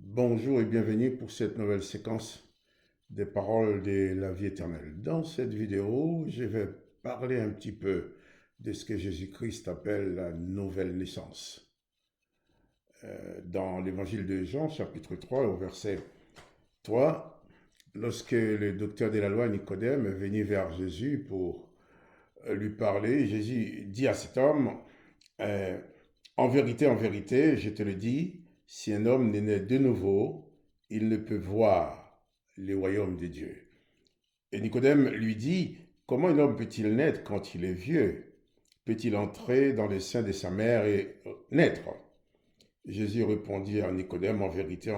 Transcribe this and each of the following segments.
Bonjour et bienvenue pour cette nouvelle séquence des paroles de la vie éternelle. Dans cette vidéo, je vais parler un petit peu de ce que Jésus-Christ appelle la nouvelle naissance. Dans l'évangile de Jean, chapitre 3, au verset 3, lorsque le docteur de la loi Nicodème est venu vers Jésus pour lui parler, Jésus dit à cet homme, euh, en vérité, je te le dis, si un homme n'est né de nouveau, il ne peut voir le royaume de Dieu. Et Nicodème lui dit, comment un homme peut-il naître quand il est vieux? Peut-il entrer dans le sein de sa mère et naître? Jésus répondit à Nicodème, en vérité,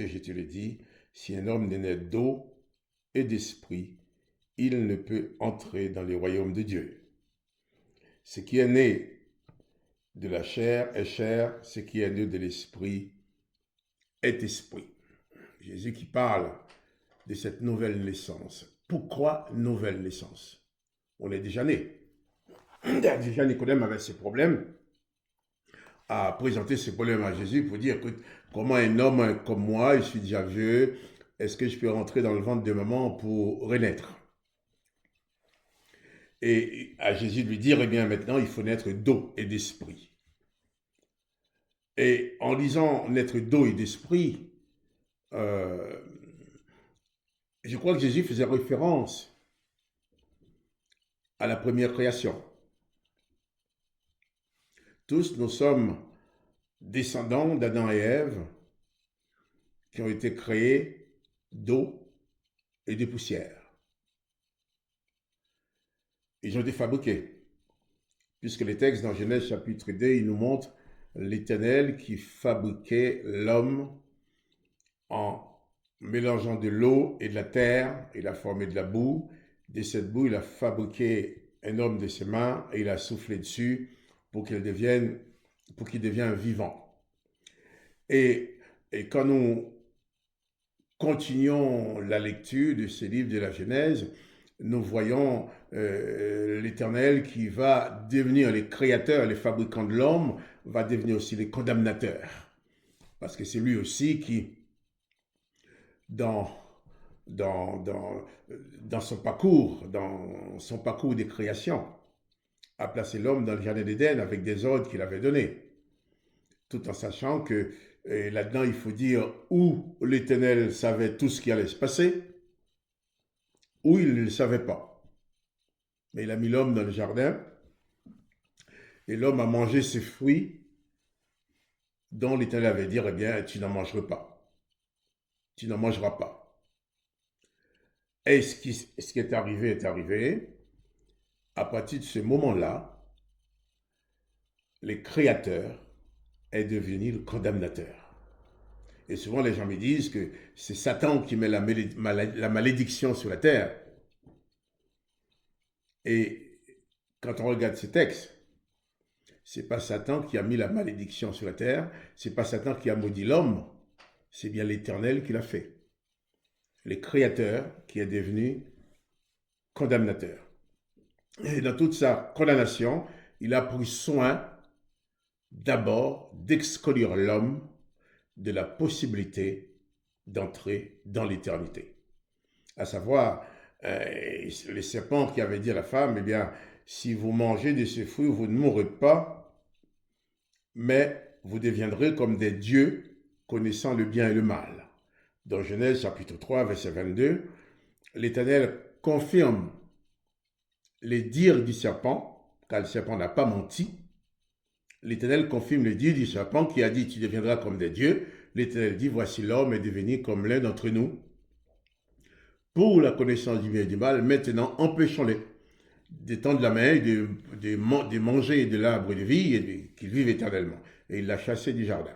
je te le dis, si un homme n'est né d'eau et d'esprit, il ne peut entrer dans le royaume de Dieu. Ce qui est né de la chair est chair, ce qui est né de l'esprit est esprit. Jésus qui parle de cette nouvelle naissance. Pourquoi nouvelle naissance? On est déjà né. Déjà Nicodème avait ses problèmes, a présenté ses problèmes à Jésus pour dire, écoute, comment un homme comme moi, je suis déjà vieux, est-ce que je peux rentrer dans le ventre de maman pour renaître? Et à Jésus de lui dire, eh bien maintenant, il faut naître d'eau et d'esprit. Et en disant naître d'eau et d'esprit, euh, je crois que Jésus faisait référence à la première création. Tous, nous sommes descendants d'Adam et Ève qui ont été créés d'eau et de poussière. Ils ont été fabriqués, puisque les textes dans Genèse chapitre 2, ils nous montrent l'Éternel qui fabriquait l'homme en mélangeant de l'eau et de la terre, il a formé de la boue. De cette boue, il a fabriqué un homme de ses mains et il a soufflé dessus pour qu'il devienne vivant. Et quand nous continuons la lecture de ce livre de la Genèse, nous voyons l'Éternel qui va devenir le créateur, le fabricant de l'homme, va devenir aussi le condamnateur. Parce que c'est lui aussi qui, dans son parcours de création, a placé l'homme dans le jardin d'Éden avec des ordres qu'il avait donnés, tout en sachant que là-dedans, il faut dire où l'Éternel savait tout ce qui allait se passer, ou il ne le savait pas. Mais il a mis l'homme dans le jardin, et l'homme a mangé ses fruits dont l'Éternel avait dit, eh bien, tu n'en mangeras pas. Tu n'en mangeras pas. Et ce qui est arrivé est arrivé. À partir de ce moment-là, le créateur est devenu le condamnateur. Et souvent, les gens me disent que c'est Satan qui met la malédiction sur la terre. Et quand on regarde ces textes, c'est pas Satan qui a mis la malédiction sur la terre, c'est pas Satan qui a maudit l'homme, c'est bien l'Éternel qui l'a fait. Le créateur qui est devenu condamnateur. Et dans toute sa condamnation, il a pris soin d'abord d'exclure l'homme de la possibilité d'entrer dans l'éternité. À savoir, le serpent qui avait dit à la femme, eh bien, si vous mangez de ce fruit, vous ne mourrez pas, mais vous deviendrez comme des dieux connaissant le bien et le mal. Dans Genèse chapitre 3, verset 22, l'Éternel confirme les dires du serpent, car le serpent n'a pas menti. L'Éternel confirme les dires du serpent qui a dit, tu deviendras comme des dieux. L'Éternel dit, voici l'homme est devenu comme l'un d'entre nous. Pour la connaissance du bien et du mal, maintenant empêchons-les d'étendre la main, de manger de l'arbre de vie et qu'ils vivent éternellement. Et il l'a chassé du jardin.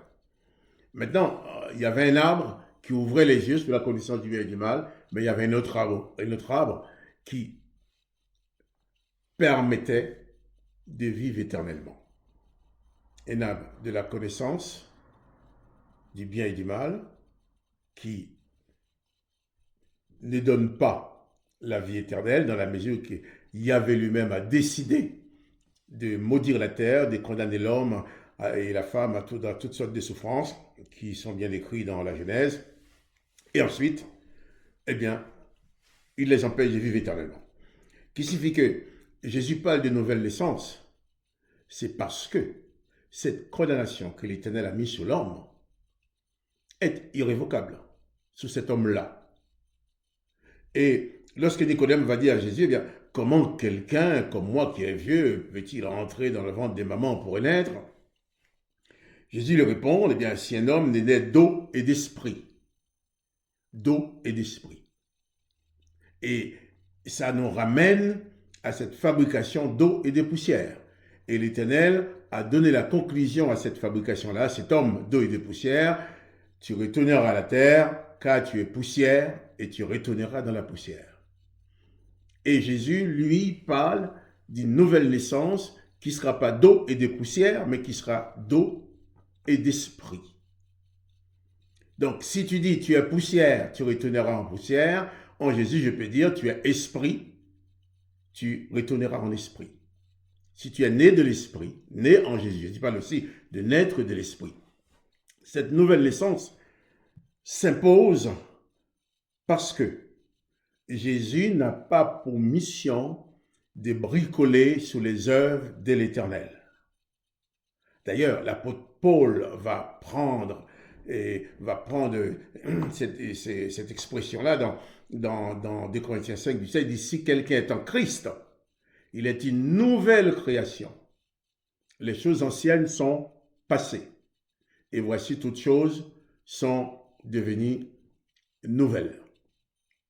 Maintenant, il y avait un arbre qui ouvrait les yeux sur la connaissance du bien et du mal, mais il y avait un autre arbre qui permettait de vivre éternellement. Un arbre de la connaissance du bien et du mal qui ne donne pas la vie éternelle dans la mesure que Yahvé lui-même a décidé de maudire la terre, de condamner l'homme et la femme dans toutes sortes de souffrances qui sont bien décrites dans la Genèse. Et ensuite, eh bien, il les empêche de vivre éternellement. Qui signifie que Jésus parle de nouvelle naissance, c'est parce que cette condamnation que l'Éternel a mise sur l'homme est irrévocable, sur cet homme-là. Et lorsque Nicodème va dire à Jésus, eh bien, comment quelqu'un comme moi qui est vieux peut-il rentrer dans le ventre des mamans pour naître? Jésus lui répond, eh bien, si un homme n'est né d'eau et d'esprit, d'eau et d'esprit. Et ça nous ramène à cette fabrication d'eau et de poussière. Et l'Éternel a donné la conclusion à cette fabrication-là, cet homme d'eau et de poussière, tu retourneras à la terre, car tu es poussière, et tu retourneras dans la poussière. Et Jésus, lui, parle d'une nouvelle naissance qui ne sera pas d'eau et de poussière, mais qui sera d'eau et d'esprit. Donc, si tu dis tu es poussière, tu retourneras en poussière, en Jésus, je peux dire tu es esprit, tu retourneras en esprit. Si tu es né de l'esprit, né en Jésus, Jésus parle aussi de naître de l'esprit. Cette nouvelle naissance s'impose parce que Jésus n'a pas pour mission de bricoler sur les œuvres de l'Éternel. D'ailleurs, l'apôtre Paul va prendre cette expression-là dans 2 Corinthiens 5, 17, il dit, si quelqu'un est en Christ, il est une nouvelle création. Les choses anciennes sont passées. Et voici toutes choses sont devenues nouvelles.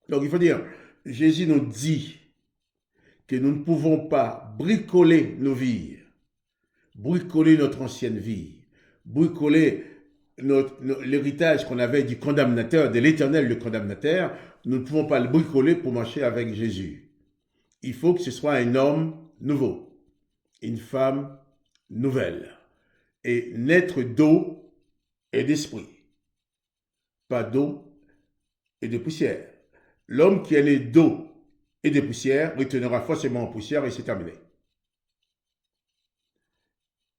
Donc il faut dire, Jésus nous dit que nous ne pouvons pas bricoler nos vies, bricoler notre ancienne vie, bricoler l'héritage qu'on avait du condamnateur, de l'Éternel le condamnateur, nous ne pouvons pas le bricoler pour marcher avec Jésus. Il faut que ce soit un homme nouveau, une femme nouvelle, et naître d'eau et d'esprit, pas d'eau et de poussière. L'homme qui est né d'eau et de poussière retournera forcément en poussière et c'est terminé.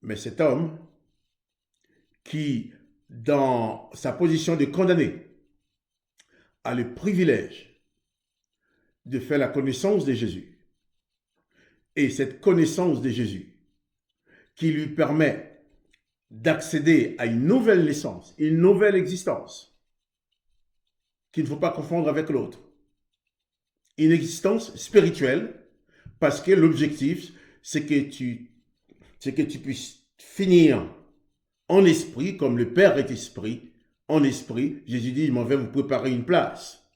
Mais cet homme qui, dans sa position de condamné, a le privilège de faire la connaissance de Jésus. Et cette connaissance de Jésus qui lui permet d'accéder à une nouvelle naissance, une nouvelle existence, qu'il ne faut pas confondre avec l'autre. Une existence spirituelle, parce que l'objectif, c'est que tu puisses finir en esprit, comme le Père est esprit, en esprit. Jésus dit, je m'en vais vous préparer une place.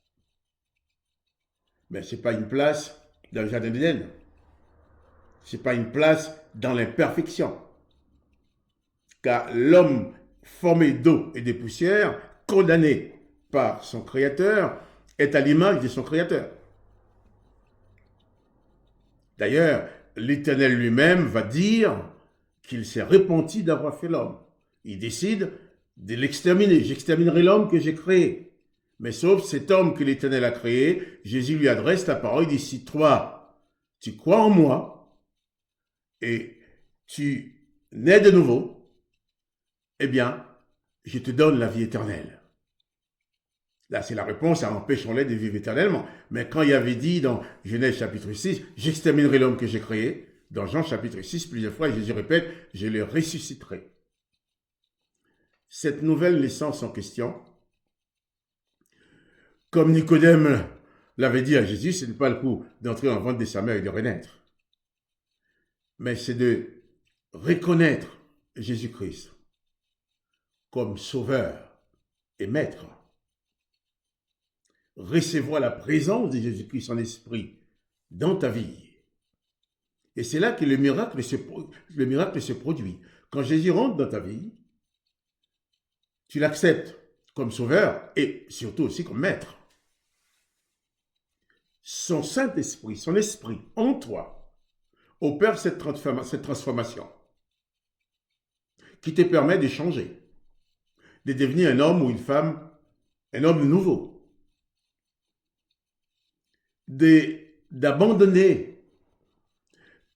Mais ce n'est pas une place dans le jardin d'Éden. Ce n'est pas une place dans l'imperfection. Car l'homme formé d'eau et de poussière, condamné par son Créateur, est à l'image de son Créateur. D'ailleurs, l'Éternel lui-même va dire qu'il s'est repenti d'avoir fait l'homme. Il décide de l'exterminer. J'exterminerai l'homme que j'ai créé. Mais sauf cet homme que l'Éternel a créé, Jésus lui adresse la parole, il dit, si toi, tu crois en moi, et tu nais de nouveau, eh bien, je te donne la vie éternelle. Là, c'est la réponse à empêchons-les de vivre éternellement. Mais quand il avait dit dans Genèse chapitre 6, j'exterminerai l'homme que j'ai créé, dans Jean chapitre 6, plusieurs fois, Jésus répète, je le ressusciterai. Cette nouvelle naissance en question, comme Nicodème l'avait dit à Jésus, ce n'est pas le coup d'entrer en ventre de sa mère et de renaître. Mais c'est de reconnaître Jésus-Christ comme sauveur et maître. Recevoir la présence de Jésus-Christ en esprit dans ta vie. Et c'est là que le miracle se produit. Quand Jésus rentre dans ta vie, tu l'acceptes comme sauveur et surtout aussi comme maître. Son Saint-Esprit, son esprit en toi, opère cette transformation qui te permet de changer, de devenir un homme ou une femme, un homme nouveau, d'abandonner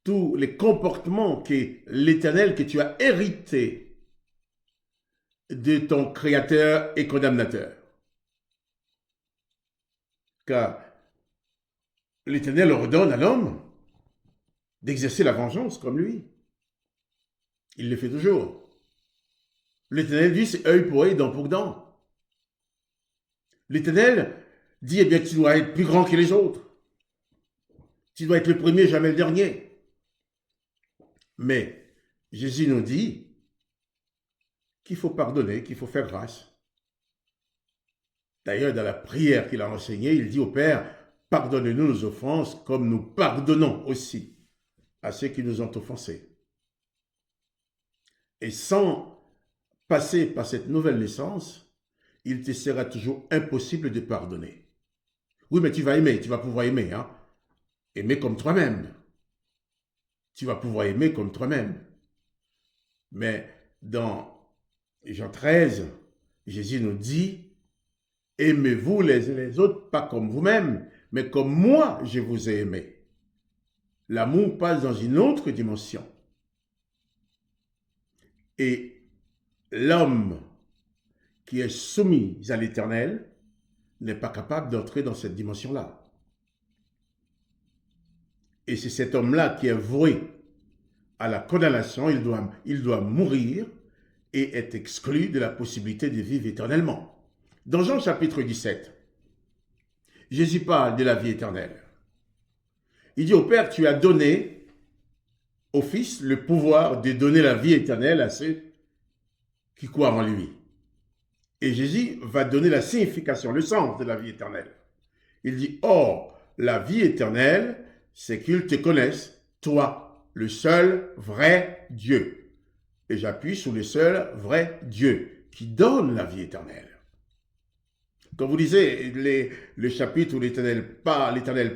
tous les comportements que l'Éternel que tu as hérité de ton créateur et condamnateur. Car l'Éternel ordonne à l'homme d'exercer la vengeance comme lui. Il le fait toujours. L'Éternel dit c'est œil pour œil, dent pour dent. L'Éternel dit, eh bien, tu dois être plus grand que les autres. Tu dois être le premier, jamais le dernier. Mais Jésus nous dit qu'il faut pardonner, qu'il faut faire grâce. D'ailleurs, dans la prière qu'il a enseignée, il dit au Père, pardonne-nous nos offenses comme nous pardonnons aussi à ceux qui nous ont offensés. Et sans passer par cette nouvelle naissance, il te sera toujours impossible de pardonner. Oui, mais tu vas aimer, tu vas pouvoir aimer, hein? Aimer comme toi-même. Tu vas pouvoir aimer comme toi-même. Mais dans Jean 13, Jésus nous dit, aimez-vous les uns les autres, pas comme vous-même, mais comme moi je vous ai aimé. L'amour passe dans une autre dimension. Et l'homme qui est soumis à l'Éternel n'est pas capable d'entrer dans cette dimension-là. Et c'est cet homme-là qui est voué à la condamnation, il doit mourir et est exclu de la possibilité de vivre éternellement. Dans Jean chapitre 17, Jésus parle de la vie éternelle. Il dit au Père, tu as donné au Fils le pouvoir de donner la vie éternelle à ceux qui croient en lui. Et Jésus va donner la signification, le sens de la vie éternelle. Il dit, or, la vie éternelle, c'est qu'ils te connaissent, toi, le seul vrai Dieu. Et j'appuie sur le seul vrai Dieu qui donne la vie éternelle. Quand vous lisez le chapitre où l'Éternel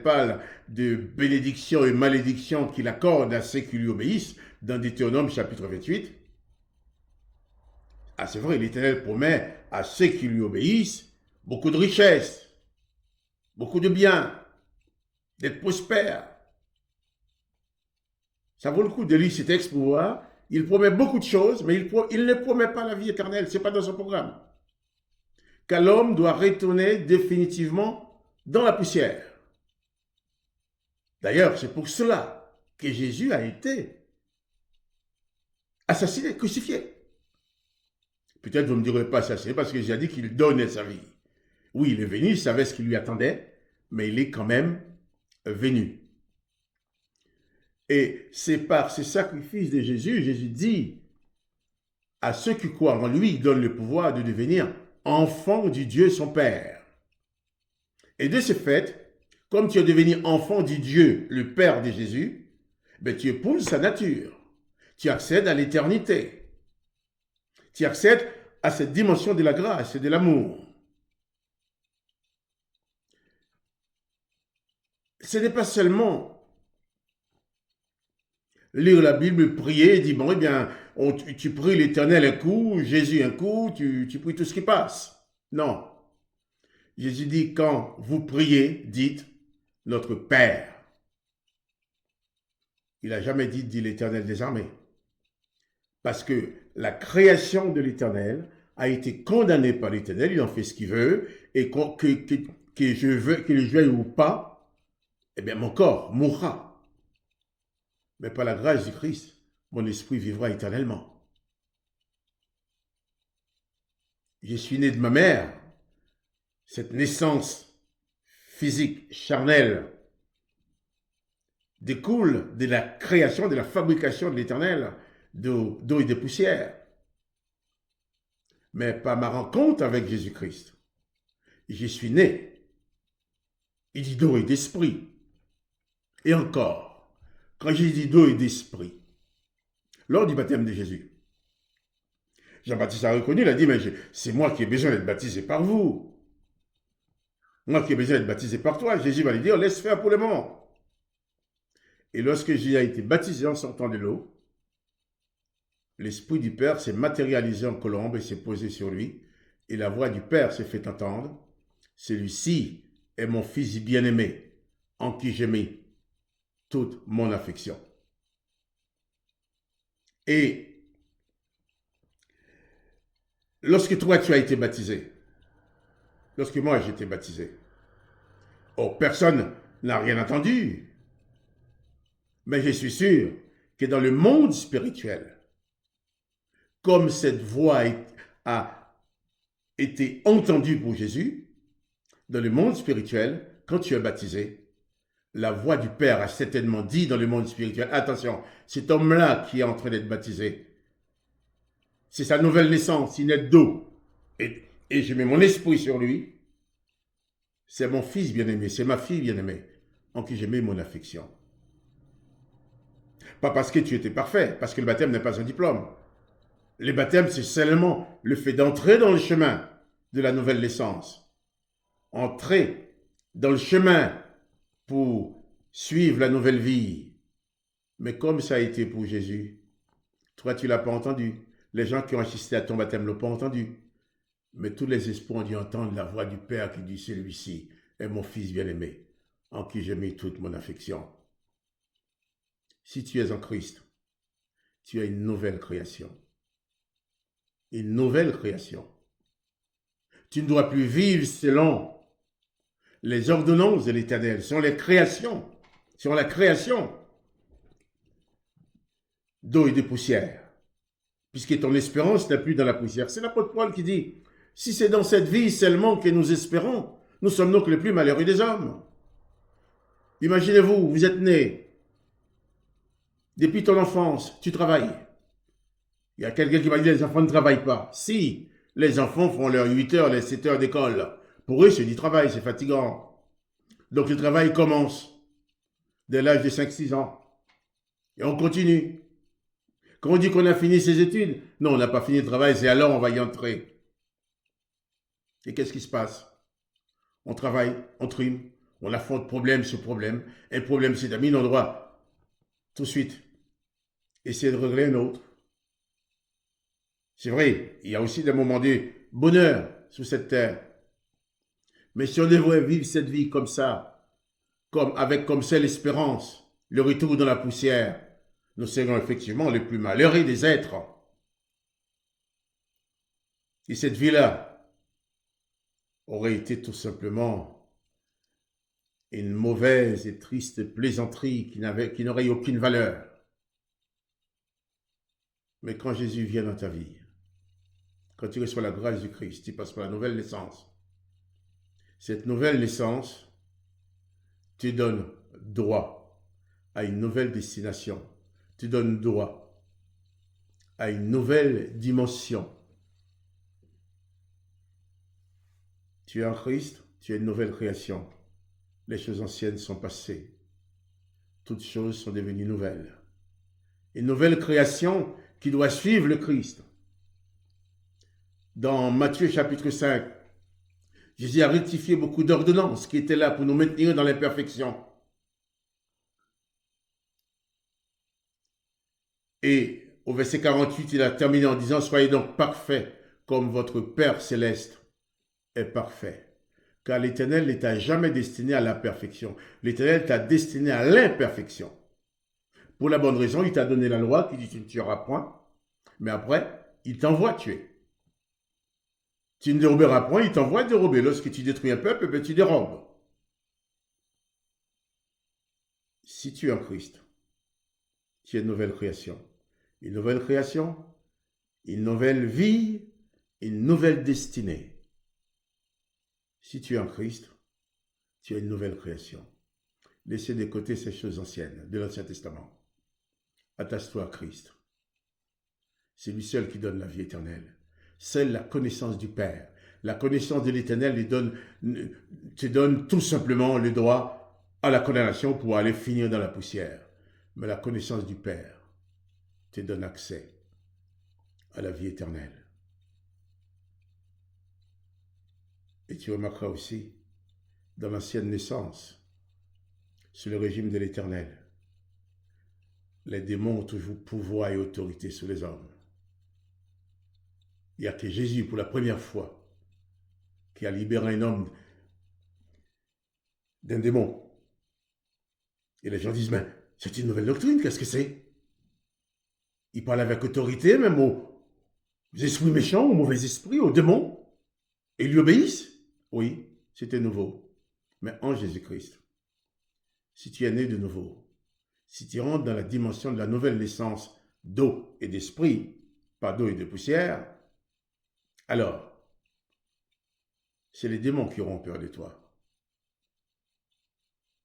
parle de bénédiction et malédiction qu'il accorde à ceux qui lui obéissent, dans Deutéronome chapitre 28, ah c'est vrai, l'Éternel promet à ceux qui lui obéissent beaucoup de richesses, beaucoup de biens, d'être prospères. Ça vaut le coup de lire ces textes pour voir. Il promet beaucoup de choses, mais il ne promet pas la vie éternelle. Ce n'est pas dans son programme. Car l'homme doit retourner définitivement dans la poussière. D'ailleurs, c'est pour cela que Jésus a été assassiné, crucifié. Peut-être vous ne me direz pas assassiné parce que Jésus a dit qu'il donnait sa vie. Oui, il est venu, il savait ce qui lui attendait, mais il est quand même venu. Et c'est par ces sacrifices de Jésus, Jésus dit à ceux qui croient en lui, il donne le pouvoir de devenir enfant du Dieu son Père. Et de ce fait, comme tu es devenu enfant du Dieu, le Père de Jésus, ben tu épouses sa nature. Tu accèdes à l'éternité. Tu accèdes à cette dimension de la grâce et de l'amour. Ce n'est pas seulement lire la Bible, prier, et dire, bon, eh bien, tu pries l'Éternel un coup, Jésus un coup, tu pries tout ce qui passe. Non. Jésus dit, quand vous priez, dites, notre Père. Il n'a jamais dit l'Éternel des armées. Parce que la création de l'Éternel a été condamnée par l'Éternel, il en fait ce qu'il veut, et que je veuille ou pas, eh bien, mon corps mourra. Mais par la grâce du Christ, mon esprit vivra éternellement. Je suis né de ma mère. Cette naissance physique, charnelle, découle de la création, de la fabrication de l'Éternel, d'eau et de poussière. Mais par ma rencontre avec Jésus-Christ, je suis né. Il dit d'eau et d'esprit. Et encore, quand j'ai dit d'eau et d'esprit, lors du baptême de Jésus, Jean-Baptiste a reconnu, il a dit, mais c'est moi qui ai besoin d'être baptisé par vous. Moi qui ai besoin d'être baptisé par toi. Jésus va lui dire, laisse faire pour le moment. Et lorsque Jésus a été baptisé en sortant de l'eau, l'Esprit du Père s'est matérialisé en colombe et s'est posé sur lui. Et la voix du Père s'est fait entendre. Celui-ci est mon Fils bien-aimé, en qui j'ai mis toute mon affection. Et Lorsque toi, tu as été baptisé, lorsque moi, j'ai été baptisé, oh, personne n'a rien entendu. Mais je suis sûr que dans le monde spirituel, comme cette voix a été entendue pour Jésus, dans le monde spirituel, quand tu es baptisé, la voix du Père a certainement dit dans le monde spirituel, attention, cet homme-là qui est en train d'être baptisé, c'est sa nouvelle naissance, il naît d'eau. Et je mets mon esprit sur lui, c'est mon fils bien-aimé, c'est ma fille bien-aimée, en qui j'ai mis mon affection. Pas parce que tu étais parfait, parce que le baptême n'est pas un diplôme. Le baptême, c'est seulement le fait d'entrer dans le chemin de la nouvelle naissance. Entrer dans le chemin pour suivre la nouvelle vie. Mais comme ça a été pour Jésus, toi, tu ne l'as pas entendu. Les gens qui ont assisté à ton baptême ne l'ont pas entendu. Mais tous les esprits ont dû entendre la voix du Père qui dit, celui-ci est mon fils bien-aimé, en qui j'ai mis toute mon affection. Si tu es en Christ, tu as une nouvelle création. Une nouvelle création. Tu ne dois plus vivre selon les ordonnances de l'Éternel, sur les créations, sur la création d'eau et de poussière, puisque ton espérance n'est plus dans la poussière. C'est l'apôtre Paul qui dit, si c'est dans cette vie seulement que nous espérons, nous sommes donc les plus malheureux des hommes. Imaginez-vous, vous êtes né, depuis ton enfance, tu travailles. Il y a quelqu'un qui va dire, les enfants ne travaillent pas. Si, les enfants font leurs 8 heures, les 7 heures d'école. Pour eux, c'est du travail, c'est fatigant. Donc le travail commence dès l'âge de 5-6 ans. Et on continue. Quand on dit qu'on a fini ses études, non, on n'a pas fini le travail, c'est alors on va y entrer. Et qu'est-ce qui se passe? On travaille, on trime, on affronte problème sur problème. Un problème s'est mis, on doit tout de suite essayer de régler un autre. C'est vrai, il y a aussi des moments de bonheur sur cette terre. Mais si on devrait vivre cette vie comme ça, avec comme seule espérance, le retour dans la poussière, nous serons effectivement les plus malheureux des êtres. Et cette vie-là aurait été tout simplement une mauvaise et triste plaisanterie qui n'aurait aucune valeur. Mais quand Jésus vient dans ta vie, quand tu reçois la grâce du Christ, tu passes par la nouvelle naissance. Cette nouvelle naissance te donne droit à une nouvelle destination, te donne droit à une nouvelle dimension. Tu es en Christ, tu es une nouvelle création. Les choses anciennes sont passées. Toutes choses sont devenues nouvelles. Une nouvelle création qui doit suivre le Christ. Dans Matthieu chapitre 5, Jésus a rectifié beaucoup d'ordonnances qui étaient là pour nous maintenir dans l'imperfection. Et au verset 48, il a terminé en disant, soyez donc parfaits comme votre Père céleste est parfait. Car l'Éternel ne t'a jamais destiné à la perfection. L'Éternel t'a destiné à l'imperfection. Pour la bonne raison, il t'a donné la loi qui dit tu ne tueras point. Mais après, il t'envoie tuer. Tu ne déroberas point, il t'envoie dérober. Lorsque tu détruis un peuple, tu dérobes. Si tu es en Christ, tu es une nouvelle création. Une nouvelle création, une nouvelle vie, une nouvelle destinée. Si tu es en Christ, tu es une nouvelle création. Laissez de côté ces choses anciennes de l'Ancien Testament. Attache-toi à Christ. C'est lui seul qui donne la vie éternelle. Seule la connaissance du Père, la connaissance de l'Éternel te donne tout simplement le droit à la condamnation pour aller finir dans la poussière. Mais la connaissance du Père te donne accès à la vie éternelle. Et tu remarqueras aussi, dans l'ancienne naissance, sous le régime de l'Éternel, les démons ont toujours pouvoir et autorité sur les hommes. Il n'y a que Jésus, pour la première fois, qui a libéré un homme d'un démon. Et les gens disent, mais c'est une nouvelle doctrine, qu'est-ce que c'est? Il parle avec autorité, même aux esprits méchants, aux mauvais esprits, aux démons, et ils lui obéissent. Oui, c'était nouveau. Mais en Jésus-Christ, si tu es né de nouveau, si tu rentres dans la dimension de la nouvelle naissance d'eau et d'esprit, pas d'eau et de poussière, alors, c'est les démons qui auront peur de toi.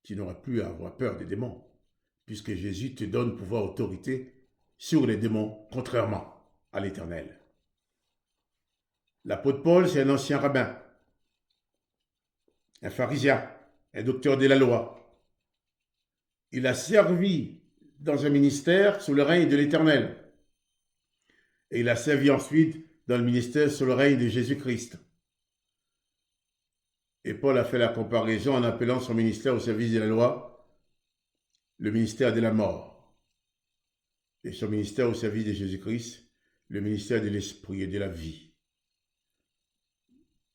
Tu n'auras plus à avoir peur des démons, puisque Jésus te donne pouvoir, autorité sur les démons, contrairement à l'Éternel. L'apôtre Paul, c'est un ancien rabbin, un pharisien, un docteur de la loi. Il a servi dans un ministère sous le règne de l'Éternel. Et il a servi ensuite dans le ministère sous le règne de Jésus-Christ. Et Paul a fait la comparaison en appelant son ministère au service de la loi le ministère de la mort. Et son ministère au service de Jésus-Christ, le ministère de l'esprit et de la vie.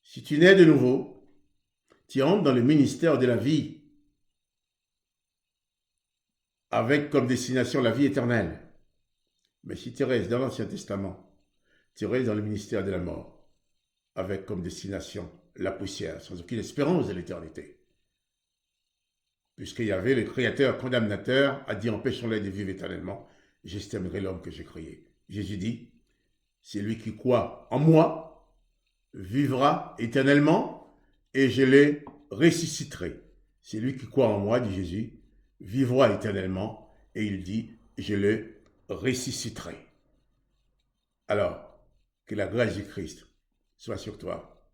Si tu nais de nouveau, tu entres dans le ministère de la vie, avec comme destination la vie éternelle. Mais si tu restes dans l'Ancien Testament, tu restes dans le ministère de la mort, avec comme destination la poussière, sans aucune espérance de l'éternité. Puisqu'il y avait le Créateur condamnateur a dit, empêchons-les de vivre éternellement, j'estimerai l'homme que j'ai créé. Jésus dit, c'est lui qui croit en moi, vivra éternellement, et je les ressusciterai. C'est lui qui croit en moi, dit Jésus, vivra éternellement, et il dit, je le ressusciterai. Alors, que la grâce du Christ soit sur toi.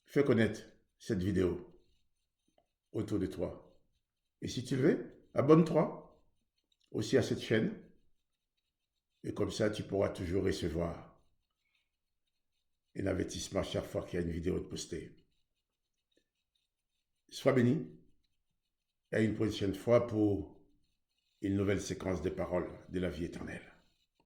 Fais connaître cette vidéo autour de toi. Et si tu le veux, abonne-toi aussi à cette chaîne. Et comme ça, tu pourras toujours recevoir un avertissement chaque fois qu'il y a une vidéo de postée. Sois béni et à une prochaine fois pour une nouvelle séquence de paroles de la vie éternelle.